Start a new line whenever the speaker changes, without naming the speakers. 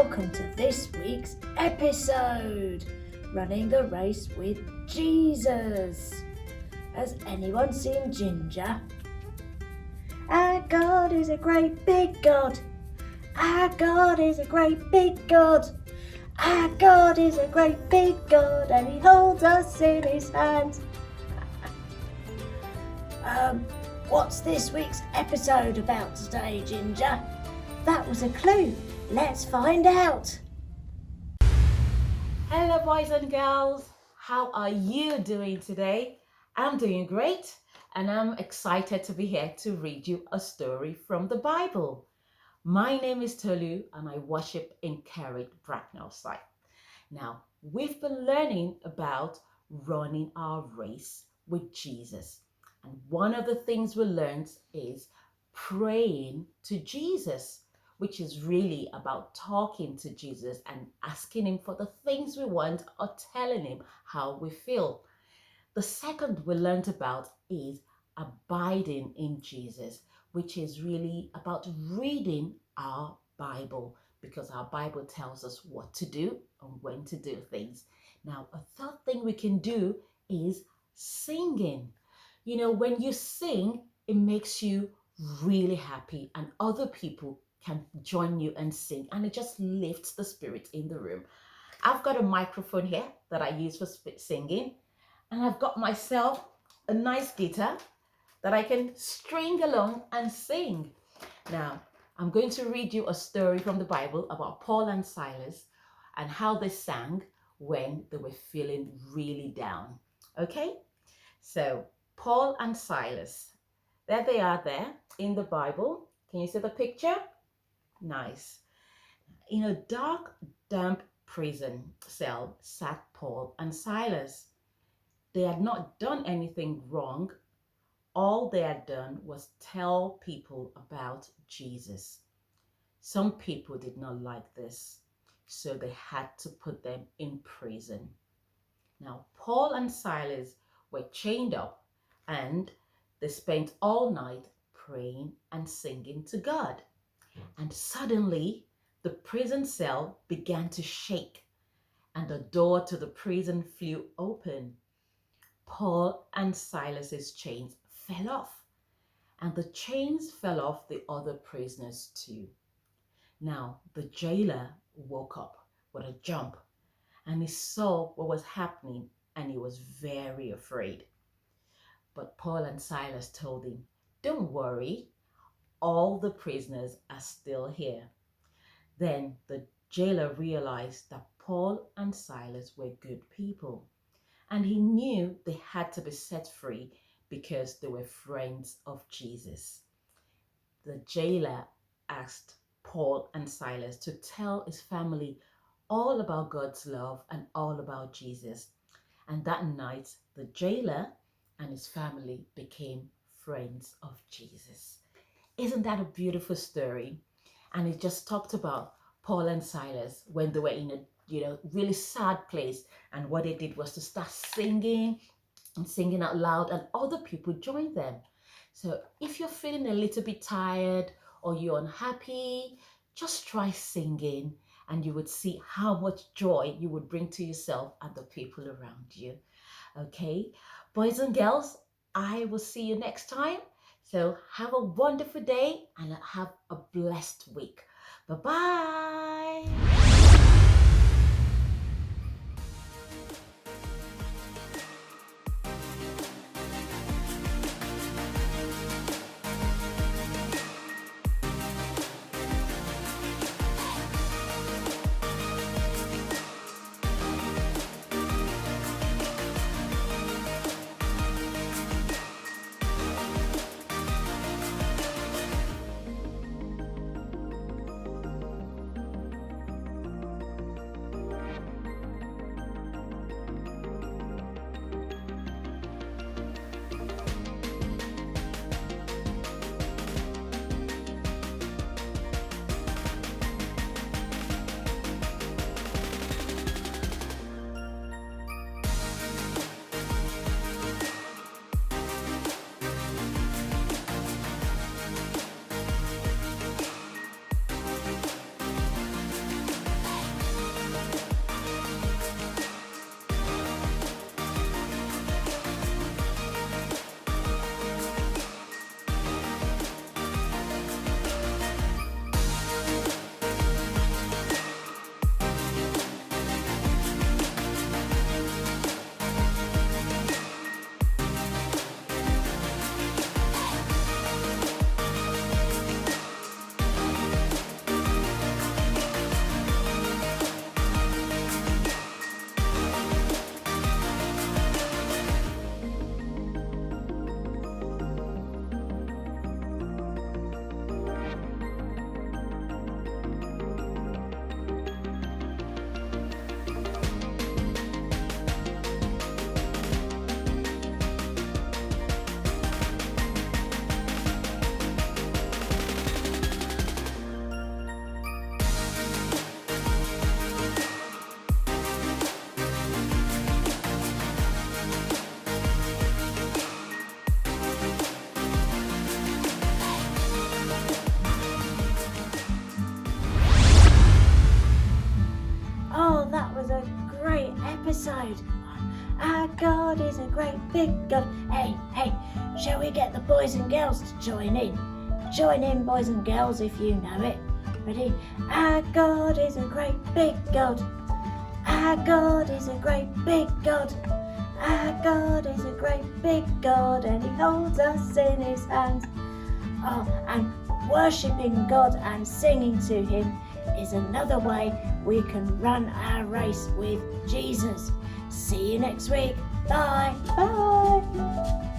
welcome to this week's episode, Running the Race with Jesus. Has anyone seen Ginger? Our God is a great big God. Our God is a great big God. Our God is a great big God, and He holds us in His hands. What's this week's episode about today, Ginger? That was a clue. Let's find out.
Hello boys and girls, how are you doing today? I'm doing great, and I'm excited to be here to read you a story from the Bible. My name is Tolu and I worship in Kerith, Bracknell site. Now, we've been learning about running our race with Jesus. And one of the things we learned is praying to Jesus, which is really about talking to Jesus and asking Him for the things we want or telling Him how we feel. The second we learned about is abiding in Jesus, which is really about reading our Bible, because our Bible tells us what to do and when to do things. Now, a third thing we can do is singing. You know, when you sing, it makes you really happy, and other people can join you and sing, and it just lifts the spirit in the room. I've got a microphone here that I use for singing, and I've got myself a nice guitar that I can string along and sing. Now, I'm going to read you a story from the Bible about Paul and Silas and how they sang when they were feeling really down. Okay? So, Paul and Silas, there they are there in the Bible. Can you see the picture? Nice. In a dark, damp prison cell sat Paul and Silas. They had not done anything wrong. All they had done was tell people about Jesus. Some people did not like this, so they had to put them in prison. Now, Paul and Silas were chained up, and they spent all night praying and singing to God. And suddenly, the prison cell began to shake, and the door to the prison flew open. Paul and Silas's chains fell off, and the chains fell off the other prisoners too. Now, the jailer woke up with a jump, and he saw what was happening, and he was very afraid. But Paul and Silas told him, "Don't worry, all the prisoners are still here." Then the jailer realized that Paul and Silas were good people, and he knew they had to be set free because they were friends of Jesus. The jailer asked Paul and Silas to tell his family all about God's love and all about Jesus. And that night, the jailer and his family became friends of Jesus. Isn't that a beautiful story? And it just talked about Paul and Silas when they were in a really sad place, and what they did was to start singing and singing out loud, and other people joined them. So if you're feeling a little bit tired or you're unhappy, just try singing, and you would see how much joy you would bring to yourself and the people around you. Okay, boys and girls, I will see you next time. So have a wonderful day and have a blessed week. Bye-bye.
Oh, that was a great episode. Our God is a great big God. Hey, shall we get the boys and girls to join in? Join in, boys and girls, if you know it. Ready? Our God is a great big God. Our God is a great big God. Our God is a great big God, and He holds us in His hands. Oh, and worshipping God and singing to Him is another way we can run our race with Jesus. See you next week. Bye. Bye.